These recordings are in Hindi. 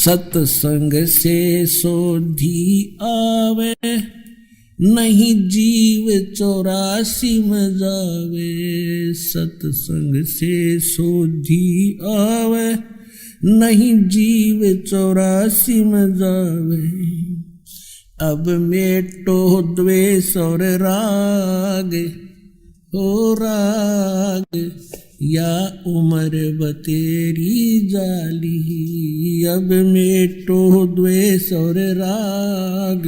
सत्संग से सोधी आवे, नहीं जीव 84 में जावे। सत्संग से सोधी आवे, नहीं जीव 84 में जावे। अब मेटो द्वेष और राग, हो राग या उम्र बतेरी जाली। अब मेटो द्वेष और राग,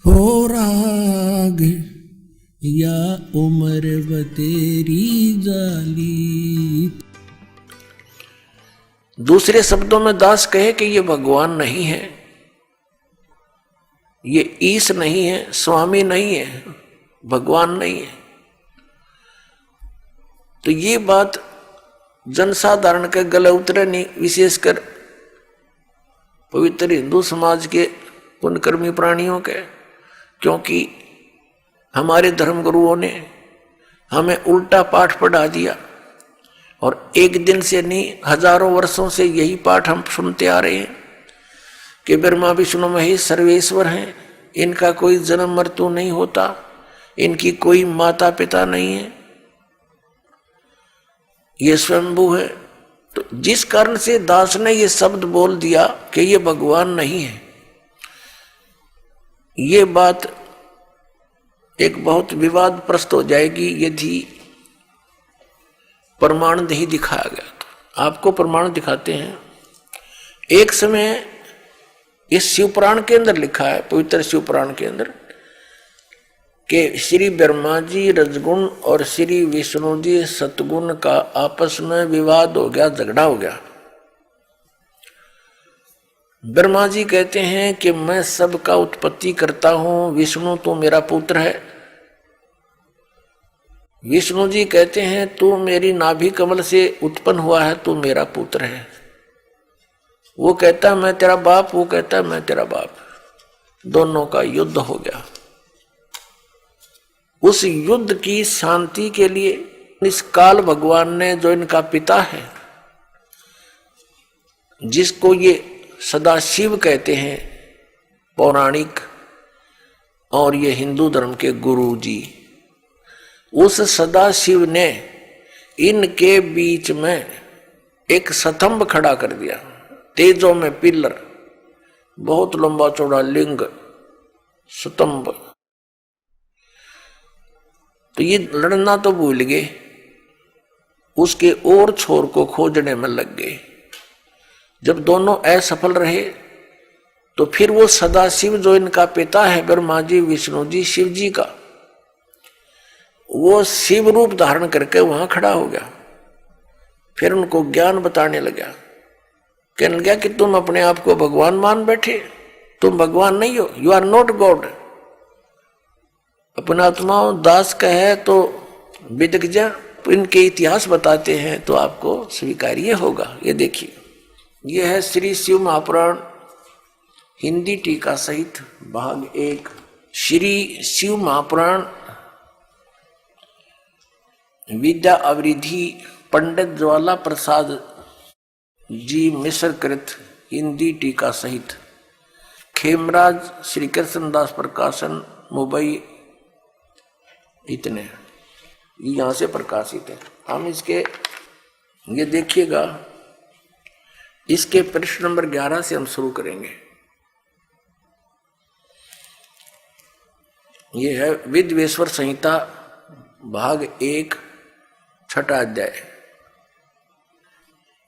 हो राग या उम्र बतेरी जाली। दूसरे शब्दों में दास कहे कि ये भगवान नहीं है, ये ईश नहीं है, स्वामी नहीं है, भगवान नहीं है। तो ये बात जनसाधारण के गले उतरे नहीं, विशेषकर पवित्र हिंदू समाज के पुण्यकर्मी प्राणियों के, क्योंकि हमारे धर्म गुरुओं ने हमें उल्टा पाठ पढ़ा दिया। और एक दिन से नहीं, हजारों वर्षों से यही पाठ हम सुनते आ रहे हैं कि ब्रह्मा विष्णु महेश सर्वेश्वर हैं, इनका कोई जन्म मृत्यु नहीं होता, इनकी कोई माता पिता नहीं है, ये स्वयंभू है। तो जिस कारण से दास ने ये शब्द बोल दिया कि ये भगवान नहीं है, ये बात एक बहुत विवादप्रस्त हो जाएगी यदि प्रमाण नहीं दिखाया गया। तो आपको प्रमाण दिखाते हैं। एक समय इस शिवपुराण के अंदर लिखा है, पवित्र शिवपुराण के अंदर, कि श्री ब्रह्मा जी रजगुण और श्री विष्णु जी सतगुण का आपस में विवाद हो गया, झगड़ा हो गया। ब्रह्मा जी कहते हैं कि मैं सबका उत्पत्ति करता हूं, विष्णु तू मेरा पुत्र है। विष्णु जी कहते हैं तू मेरी नाभि कमल से उत्पन्न हुआ है, तू मेरा पुत्र है। वो कहता मैं तेरा बाप, वो कहता मैं तेरा बाप। दोनों का युद्ध हो गया। उस युद्ध की शांति के लिए इस काल भगवान ने, जो इनका पिता है, जिसको ये सदाशिव कहते हैं पौराणिक, और ये हिंदू धर्म के गुरु जी, उस सदाशिव ने इनके बीच में एक स्तंभ खड़ा कर दिया, तेजों में पिलर, बहुत लंबा चौड़ा लिंग स्तंभ। तो ये लड़ना तो भूल गए, उसके और छोर को खोजने में लग गए। जब दोनों असफल रहे तो फिर वो सदाशिव, जो इनका पिता है ब्रह्मा जी विष्णु जी शिव जी का, वो शिव रूप धारण करके वहां खड़ा हो गया। फिर उनको ज्ञान बताने लगा, कहने लगा कि तुम अपने आप को भगवान मान बैठे, तुम भगवान नहीं हो, यू आर नॉट गॉड। अपना आत्मा दास का है तो विदग्जा इनके इतिहास बताते हैं तो आपको स्वीकार्य होगा। ये देखिए, यह है श्री शिव महापुराण हिंदी टीका सहित भाग 1। श्री शिव महापुराण विद्या अवरिधि पंडित ज्वाला प्रसाद जी मिश्र कृत हिंदी टीका सहित, खेमराज श्री कृष्णदास प्रकाशन मुंबई, इतने यहां से प्रकाशित है। हम इसके ये देखिएगा, इसके पृष्ठ नंबर 11 से हम शुरू करेंगे। ये है विद्वेश्वर संहिता भाग 1 छठा अध्याय।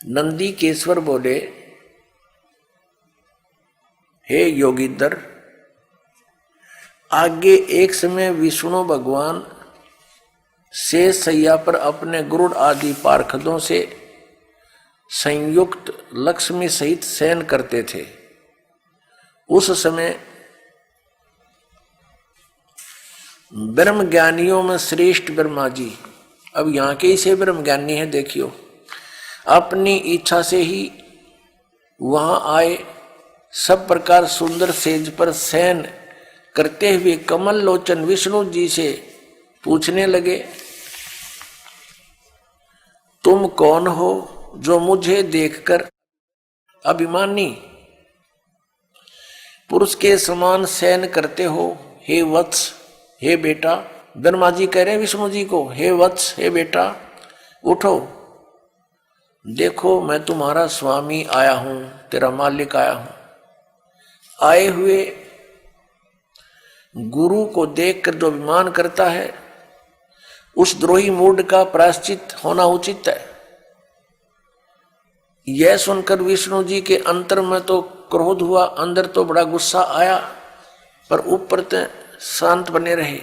नंदी केश्वर बोले, हे योगीधर, आगे एक समय विष्णु भगवान शेष सैया पर अपने गुरुड़ आदि पार्षदों से संयुक्त लक्ष्मी सहित शयन करते थे। उस समय ब्रह्म ज्ञानियों में श्रेष्ठ ब्रह्मा जी, अब यहाँ के इसे ब्रह्म ज्ञानी है, देखियो, अपनी इच्छा से ही वहां आए। सब प्रकार सुंदर सेज पर शयन करते हुए कमल लोचन विष्णु जी से पूछने लगे, तुम कौन हो जो मुझे देखकर अभिमानी। पुरुष के समान शयन करते हो, हे वत्स, हे बेटा। ब्रह्मा जी कह रहे हैं विष्णु जी को, हे वत्स, हे बेटा उठो, देखो मैं तुम्हारा स्वामी आया हूं, तेरा मालिक आया हूं। आए हुए गुरु को देखकर जो अभिमान करता है, उस द्रोही मूड का प्रायश्चित होना उचित है। यह सुनकर विष्णु जी के अंतर में तो क्रोध हुआ, अंदर तो बड़ा गुस्सा आया, पर ऊपर तो शांत बने रहे,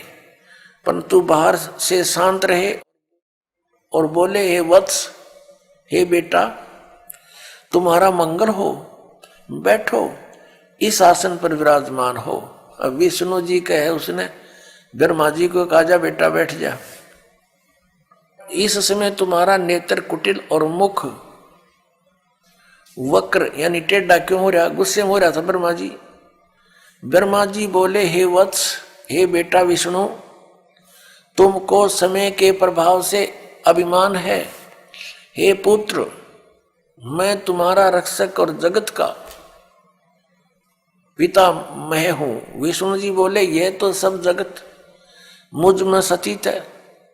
परंतु बाहर से शांत रहे और बोले, हे वत्स, हे बेटा, तुम्हारा मंगल हो, बैठो, इस आसन पर विराजमान हो। अब विष्णु जी कहे, उसने ब्रह्मा जी को कहा, जा बेटा बैठ जा। इस समय तुम्हारा नेत्र कुटिल और मुख वक्र यानी टेढ़ा क्यों हो रहा? गुस्से में हो रहा था ब्रह्मा जी। ब्रह्मा जी बोले, हे वत्स, हे बेटा विष्णु, तुमको समय के प्रभाव से अभिमान है। हे पुत्र, मैं तुम्हारा रक्षक और जगत का पिता मैं हूं। विष्णु जी बोले, यह तो सब जगत मुझ में सचित है,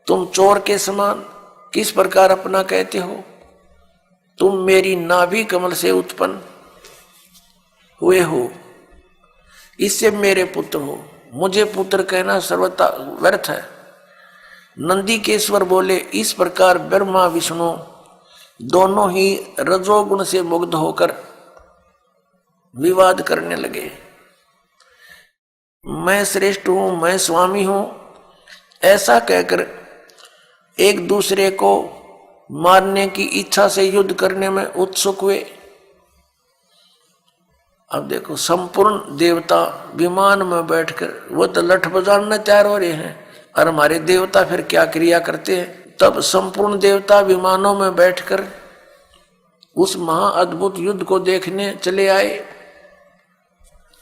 तुम चोर के समान किस प्रकार अपना कहते हो? तुम मेरी नाभि कमल से उत्पन्न हुए हो, इससे मेरे पुत्र हो, मुझे पुत्र कहना सर्वथा व्यर्थ है। नंदीकेश्वर बोले, इस प्रकार ब्रह्मा विष्णु दोनों ही रजोगुण से मुग्ध होकर विवाद करने लगे। मैं श्रेष्ठ हूं, मैं स्वामी हूं, ऐसा कहकर एक दूसरे को मारने की इच्छा से युद्ध करने में उत्सुक हुए। अब देखो, संपूर्ण देवता विमान में बैठकर वो तो लठ बजाने तैयार हो रहे हैं, और हमारे देवता फिर क्या क्रिया करते हैं? तब संपूर्ण देवता विमानों में बैठकर उस महाअद्भुत युद्ध को देखने चले आए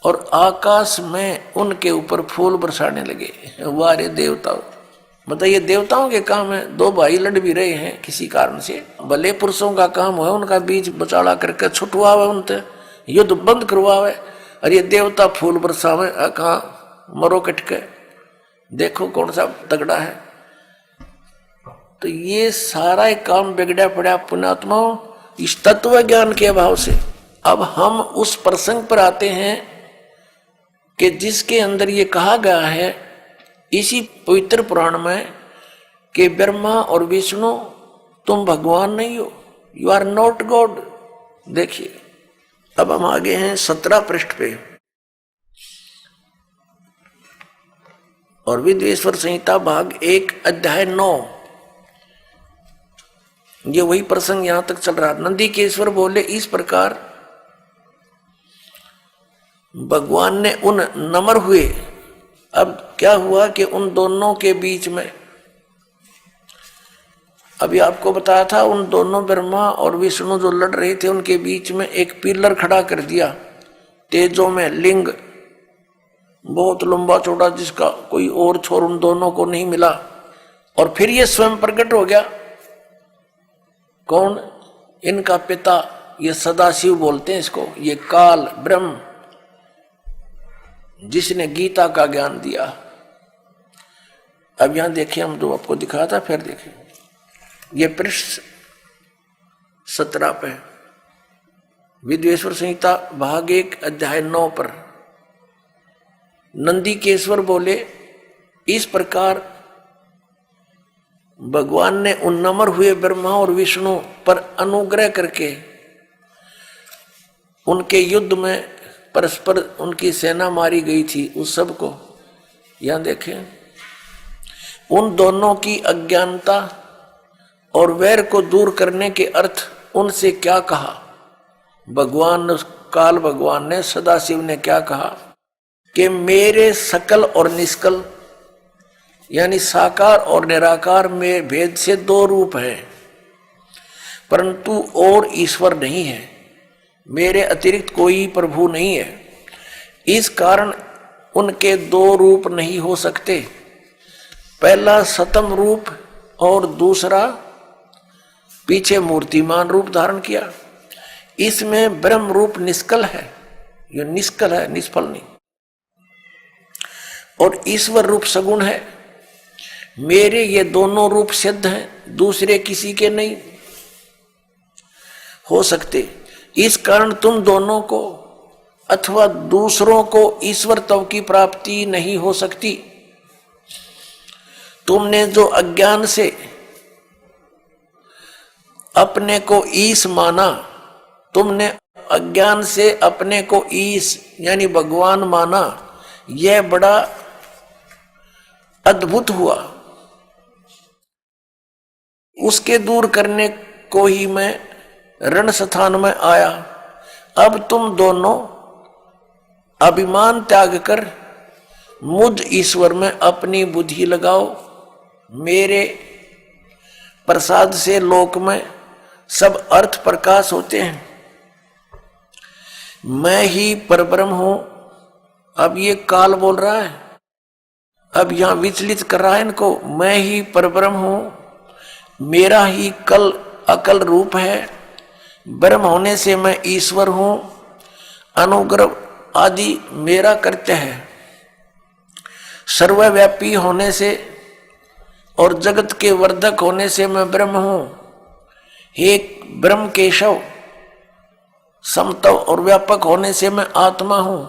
और आकाश में उनके ऊपर फूल बरसाने लगे। वारे देवताओं, बताइए, देवताओं के काम है, दो भाई लड़ भी रहे हैं किसी कारण से, भले पुरुषों का काम है उनका बीच बचाड़ा करके छुटवावे, उनसे युद्ध बंद करवावे, और ये देवता फूल बरसावे, कहाँ मरो कटके, देखो कौन सा तगड़ा है। तो ये सारा एक काम बिगड़ा पड़ा पुण्यात्माओं इस तत्व ज्ञान के अभाव से। अब हम उस प्रसंग पर आते हैं कि जिसके अंदर ये कहा गया है इसी पवित्र पुराण में कि ब्रह्मा और विष्णु तुम भगवान नहीं हो, यू आर नॉट गॉड। देखिए, अब हम आगे हैं 17 पृष्ठ पे, और विद्वेश्वर संहिता भाग 1 अध्याय 9, ये वही प्रसंग यहां तक चल रहा। नंदीकेश्वर बोले, इस प्रकार भगवान ने उन नम्र हुए। अब क्या हुआ कि उन दोनों के बीच में, अभी आपको बताया था, उन दोनों ब्रह्मा और विष्णु जो लड़ रहे थे उनके बीच में एक पिलर खड़ा कर दिया तेजों में, लिंग बहुत लंबा चौड़ा, जिसका कोई और छोर उन दोनों को नहीं मिला। और फिर ये स्वयं प्रकट हो गया। कौन? इनका पिता, ये सदाशिव बोलते हैं इसको, ये काल ब्रह्म, जिसने गीता का ज्ञान दिया। अब यहां देखिए, हम जो आपको दिखाया था, फिर देखिए, ये पृष्ठ 17 पे विद्वेश्वर संहिता भाग 1 अध्याय 9 पर नंदीकेश्वर बोले, इस प्रकार भगवान ने उन नम्र हुए ब्रह्मा और विष्णु पर अनुग्रह करके उनके युद्ध में परस्पर उनकी सेना मारी गई थी, उस सब को यहां देखें। उन दोनों की अज्ञानता और वैर को दूर करने के अर्थ उनसे क्या कहा भगवान, काल भगवान ने, सदाशिव ने क्या कहा कि मेरे सकल और निष्कल यानी साकार और निराकार में भेद से 2 रूप हैं, परंतु और ईश्वर नहीं है, मेरे अतिरिक्त कोई प्रभु नहीं है। इस कारण उनके 2 रूप नहीं हो सकते, पहला सतम रूप और दूसरा पीछे मूर्तिमान रूप धारण किया। इसमें ब्रह्म रूप निष्कल है, ये निष्कल है, निष्फल नहीं। और ईश्वर रूप सगुण है। मेरे ये दोनों रूप सिद्ध हैं, दूसरे किसी के नहीं हो सकते। इस कारण तुम दोनों को अथवा दूसरों को ईश्वर तव की प्राप्ति नहीं हो सकती। तुमने जो अज्ञान से अपने को ईश माना, तुमने अज्ञान से अपने को ईश यानी भगवान माना, यह बड़ा अद्भुत हुआ। उसके दूर करने को ही मैं रण स्थान में आया। अब तुम दोनों अभिमान त्याग कर मुझ ईश्वर में अपनी बुद्धि लगाओ। मेरे प्रसाद से लोक में सब अर्थ प्रकाश होते हैं। मैं ही परब्रह्म हूं। अब ये काल बोल रहा है, अब यहां विचलित कर रहा है इनको। मैं ही परब्रह्म हूं, मेरा ही कल अकल रूप है। ब्रह्म होने से मैं ईश्वर हूं। अनुग्रह आदि मेरा कर्त्य है। सर्वव्यापी होने से और जगत के वर्धक होने से मैं ब्रह्म हूं। हे ब्रह्म केशव, समतव और व्यापक होने से मैं आत्मा हूं।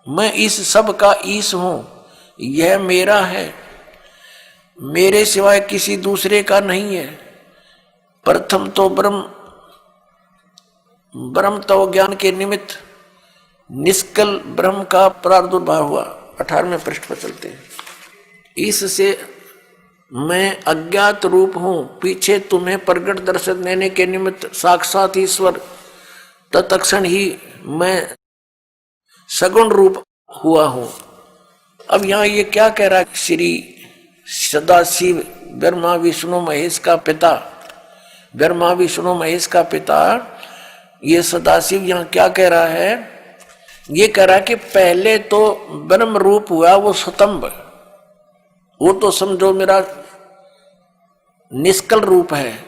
मैं इस सब का ईश हूं। यह मेरा है, मेरे सिवाय किसी दूसरे का नहीं है। प्रथम तो ब्रह्म तो ज्ञान के निमित्त निष्कल ब्रह्म का प्रादुर्भाव हुआ। 18वें पृष्ठ पर चलते हैं। इससे मैं अज्ञात रूप हूं, पीछे तुम्हें प्रगट दर्शन देने के निमित्त साक्षात ईश्वर तत्क्षण ही मैं सगुण रूप हुआ हूं। अब यहां ये क्या कह रहा है? श्री सदाशिव ब्रह्मा विष्णु महेश का पिता, ब्रह्मा विष्णु महेश का पिता ये सदाशिव यहां क्या कह रहा है? ये कह रहा है कि पहले तो ब्रह्म रूप हुआ वो स्तंभ, वो तो समझो मेरा निष्कल रूप है,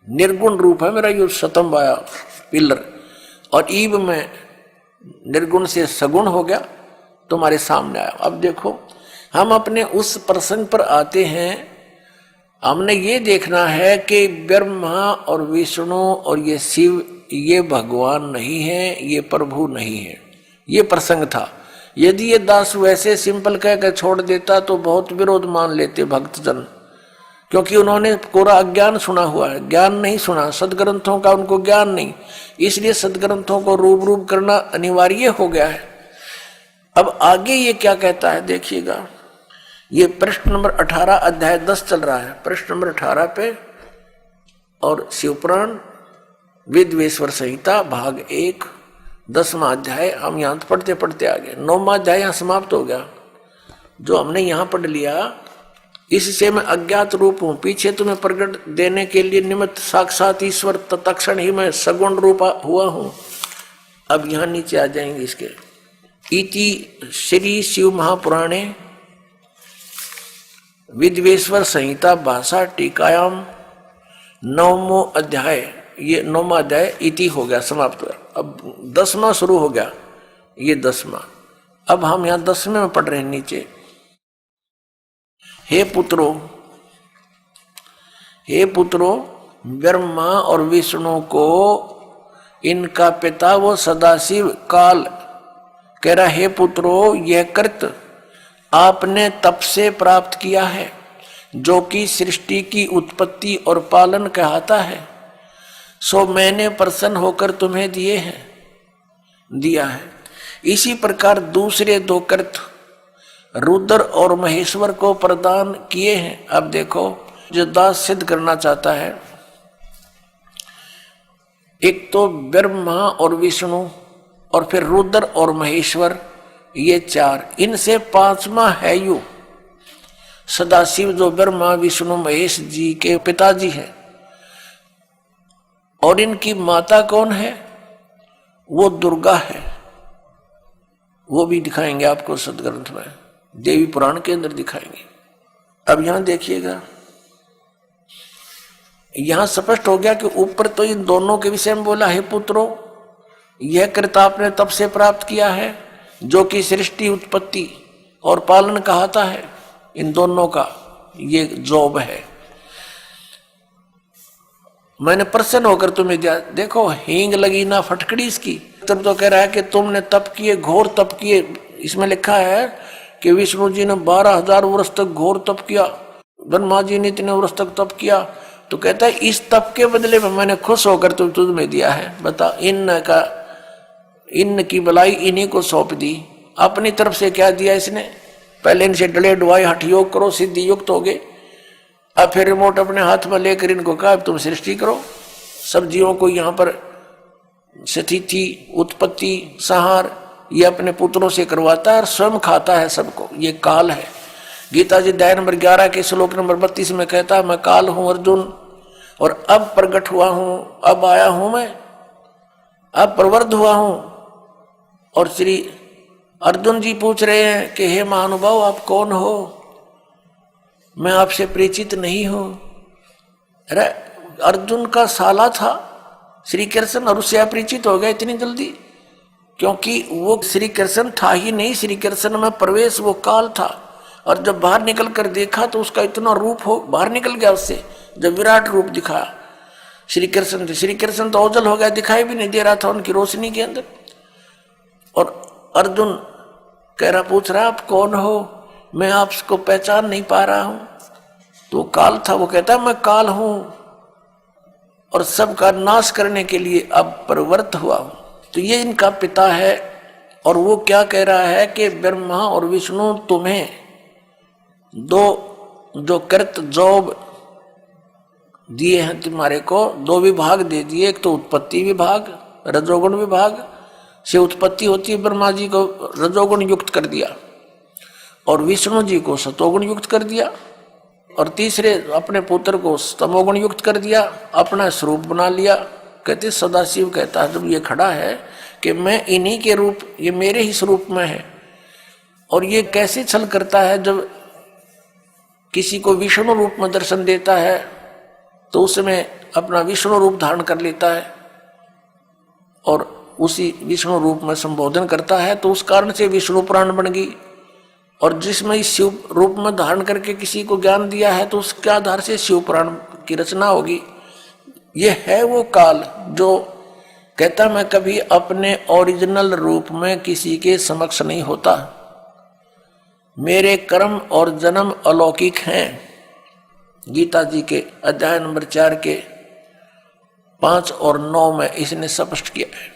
निर्गुण रूप है मेरा। ये स्तंभ आया पिलर, और ईब में निर्गुण से सगुण हो गया, तुम्हारे सामने आया। अब देखो हम अपने उस प्रसंग पर आते हैं। हमने ये देखना है कि ब्रह्मा और विष्णु और ये शिव ये भगवान नहीं है, ये प्रभु नहीं है। ये प्रसंग था। यदि ये दास वैसे सिंपल कहकर छोड़ देता तो बहुत विरोध मान लेते भक्तजन, क्योंकि उन्होंने कोरा अज्ञान सुना हुआ है, ज्ञान नहीं सुना, सदग्रंथों का उनको ज्ञान नहीं। इसलिए सदग्रंथों को रूप करना अनिवार्य हो गया है। अब आगे ये क्या कहता है देखिएगा। ये पृष्ठ नंबर 18 अध्याय 10 चल रहा है, पृष्ठ नंबर 18 पे। और शिवपुराण विद्वेश्वर संहिता भाग 1 10वां अध्याय। हम यहाँ पढ़ते पढ़ते आगे 9वां अध्याय यहाँ समाप्त हो गया। जो हमने यहाँ पढ़ लिया, इससे मैं अज्ञात रूप हूँ, पीछे तुम्हें प्रगट देने के लिए निमित्त साक्षात ईश्वर तत्क्षण ही मैं सगुण रूप हुआ हूँ। अब यहाँ नीचे आ जाएंगे इसके। इति श्री शिव महापुराणे विद्वेश्वर संहिता भाषा टीकायाम 9वां अध्याय, ये 9वां अध्याय इति हो गया, समाप्त हुआ। अब 10वां शुरू हो गया, ये 10वां। अब हम यहाँ 10वें में पढ़ रहे हैं नीचे। हे पुत्रो, ब्रह्मा और विष्णु को इनका पिता वो सदाशिव काल कह रहा, हे पुत्रो, यह कृत आपने तप से प्राप्त किया है, जो कि सृष्टि की उत्पत्ति और पालन कहता है, सो मैंने प्रसन्न होकर तुम्हें दिया है। इसी प्रकार दूसरे दो कृत रुद्र और महेश्वर को प्रदान किए हैं। अब देखो, जो दास सिद्ध करना चाहता है, एक तो ब्रह्मा और विष्णु और फिर रुद्र और महेश्वर, ये 4, इनसे 5वां है यू सदाशिव, जो ब्रह्मा विष्णु महेश जी के पिताजी हैं। और इनकी माता कौन है? वो दुर्गा है। वो भी दिखाएंगे आपको सदग्रंथ में, देवी पुराण के अंदर दिखाएंगे। अब यहां देखिएगा, यहां स्पष्ट हो गया कि ऊपर तो इन दोनों के विषय में बोला है, पुत्रों यह कृत आपने तब से प्राप्त किया है जो कि सृष्टि, उत्पत्ति और पालन कहता है, इन दोनों का ये जॉब है। मैंने प्रसन्न होकर तुम्हें दिया। देखो हींग लगी ना फटकड़ी इसकी। तब तो कह रहा है कि तुमने तप किए, घोर तप किए। इसमें लिखा है कि विष्णु जी ने 12,000 वर्ष तक घोर तप किया, ब्रह्मा जी ने इतने वर्ष तक तप किया। तो कहता है इस तप के बदले में मैंने खुश होकर तुम्हें दिया है। बता, इन की भलाई इन्हीं को सौंप दी। अपनी तरफ से क्या दिया इसने? पहले इनसे डले डुआई हठ योग करो, सिद्धि युक्त हो गए। अब फिर रिमोट अपने हाथ में लेकर इनको कहा तुम सृष्टि करो। सब जीवों को यहाँ पर स्थिति, उत्पत्ति, संहार ये अपने पुत्रों से करवाता है और स्वयं खाता है सबको। ये काल है। गीता जी अध्याय नंबर 11 के श्लोक नंबर 32 में कहता है मैं काल हूं अर्जुन, और अब प्रकट हुआ हूं, अब आया हूं मैं, अब प्रवृद्ध हुआ हूं। और श्री अर्जुन जी पूछ रहे हैं कि हे महानुभाव आप कौन हो, मैं आपसे परिचित नहीं हूं। अरे अर्जुन का साला था श्री कृष्ण और उससे अपरिचित हो गया इतनी जल्दी? क्योंकि वो श्री कृष्ण था ही नहीं, श्री कृष्ण में प्रवेश वो काल था। और जब बाहर निकल कर देखा तो उसका इतना रूप हो बाहर निकल गया उससे, जब विराट रूप दिखाया श्री कृष्ण तो ओझल हो गया, दिखाई भी नहीं दे रहा था उनकी रोशनी के अंदर। और अर्जुन कह रहा, पूछ रहा आप कौन हो, मैं आपको पहचान नहीं पा रहा हूं। तो काल था। वो कहता है मैं काल हूं और सबका नाश करने के लिए अब प्रवृत्त हुआ हूं। तो ये इनका पिता है। और वो क्या कह रहा है कि ब्रह्मा और विष्णु तुम्हें दो जो कृत जॉब दिए हैं, तुम्हारे को दो विभाग दे दिए। एक तो उत्पत्ति विभाग, रजोगुण विभाग से उत्पत्ति होती है, ब्रह्मा जी को रजोगुण युक्त कर दिया और विष्णु जी को सतोगुण युक्त कर दिया, और तीसरे अपने पुत्र को तमोगुण युक्त कर दिया, अपना स्वरूप बना लिया। कहते सदाशिव कहता है जब ये खड़ा है कि मैं इन्हीं के रूप, ये मेरे ही स्वरूप में है। और ये कैसे छल करता है, जब किसी को विष्णु रूप में दर्शन देता है तो उसमें अपना विष्णु रूप धारण कर लेता है और उसी विष्णु रूप में संबोधन करता है। तो उस कारण से विष्णु पुराण बन गई। और जिसमें इस शिव रूप में धारण करके किसी को ज्ञान दिया है तो उसके आधार से शिव पुराण की रचना होगी। ये है वो काल जो कहता मैं कभी अपने ओरिजिनल रूप में किसी के समक्ष नहीं होता, मेरे कर्म और जन्म अलौकिक हैं। गीता जी के अध्याय नंबर 4 के 5 और 9 में इसने स्पष्ट किया है।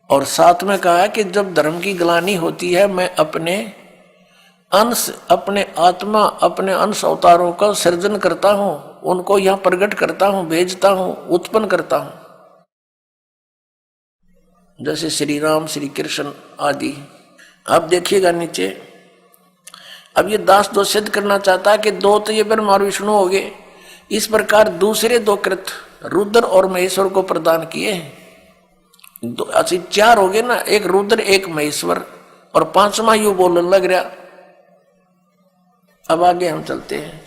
और साथ में कहा है कि जब धर्म की ग्लानि होती है मैं अपने अंश, अपने आत्मा, अपने अंश अवतारों का सृजन करता हूं, उनको यहां प्रकट करता हूं, भेजता हूं, उत्पन्न करता हूं। जैसे श्री राम, श्री कृष्ण आदि। अब देखिएगा नीचे, अब ये दास दो सिद्ध करना चाहता है कि दो तो ये ब्रह्मा और विष्णु हो गए, इस प्रकार दूसरे दो कृत रुद्र और महेश्वर को प्रदान किए हैं। अच्छा 4 हो गए ना, एक रुद्र एक महेश्वर, और 5वां यू बोलने लग रहा। अब आगे हम चलते हैं,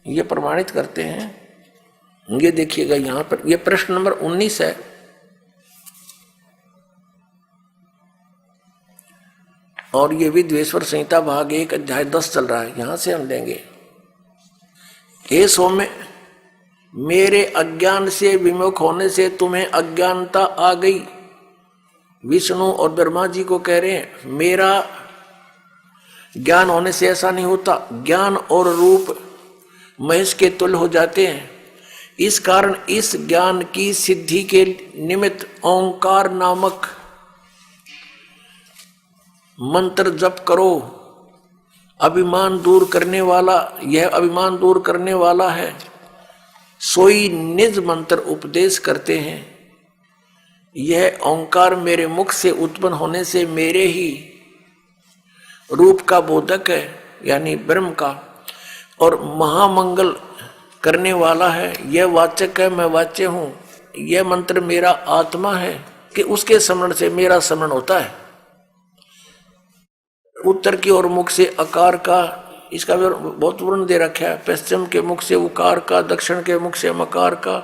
ये प्रमाणित करते हैं। ये देखिएगा यहां पर, ये प्रश्न नंबर 19 है। और ये विद्वेश्वर संहिता भाग 1 अध्याय 10 चल रहा है, यहां से हम लेंगे। हे सौम्य, मेरे अज्ञान से विमुख होने से तुम्हें अज्ञानता आ गई। विष्णु और ब्रह्मा जी को कह रहे हैं मेरा ज्ञान होने से ऐसा नहीं होता, ज्ञान और रूप महेश के तुल्य हो जाते हैं। इस कारण इस ज्ञान की सिद्धि के निमित्त ओंकार नामक मंत्र जप करो। अभिमान दूर करने वाला, यह अभिमान दूर करने वाला है। सोई निज मंत्र उपदेश करते हैं। यह ओंकार मेरे मुख से उत्पन्न होने से मेरे ही रूप का बोधक है, यानी ब्रह्म का, और महामंगल करने वाला है। यह वाचक है, मैं वाच्य हूं। यह मंत्र मेरा आत्मा है कि उसके स्मरण से मेरा स्मरण होता है। उत्तर की ओर मुख से आकार का इसका बहुत वर्णन दे रखा है। पश्चिम के मुख से उकार का, दक्षिण के मुख से मकार का,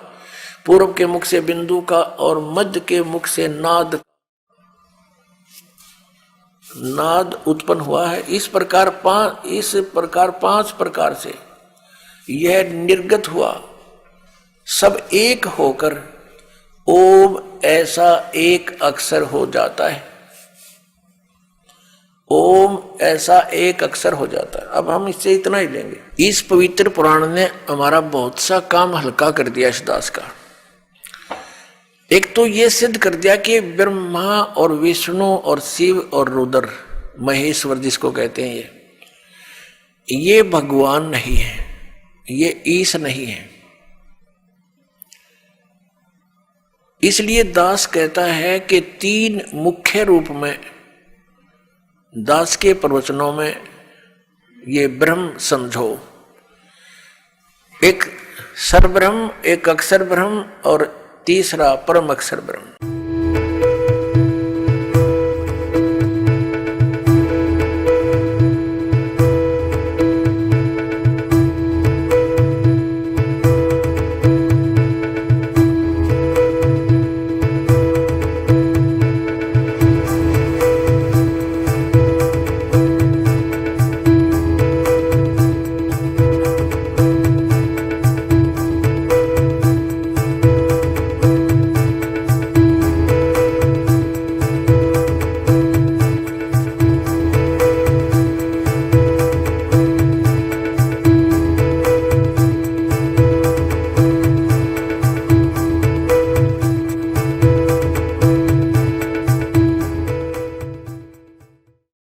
पूर्व के मुख से बिंदु का और मध्य के मुख से नाद उत्पन्न हुआ है। इस प्रकार पांच प्रकार से यह निर्गत हुआ, सब एक होकर ओम ऐसा एक अक्षर हो जाता है। ओम ऐसा एक अक्षर हो जाता है। अब हम इससे इतना ही लेंगे। इस पवित्र पुराण ने हमारा बहुत सा काम हल्का कर दिया इस दास का। एक तो ये सिद्ध कर दिया कि ब्रह्मा और विष्णु और शिव और रुद्र, महेश्वर जिसको कहते हैं, ये भगवान नहीं है, ये ईश नहीं है। इसलिए दास कहता है कि तीन मुख्य रूप में दास के प्रवचनों में ये ब्रह्म समझो। एक सरब्रह्म, एक अक्षर ब्रह्म और तीसरा परम अक्षर ब्रह्म।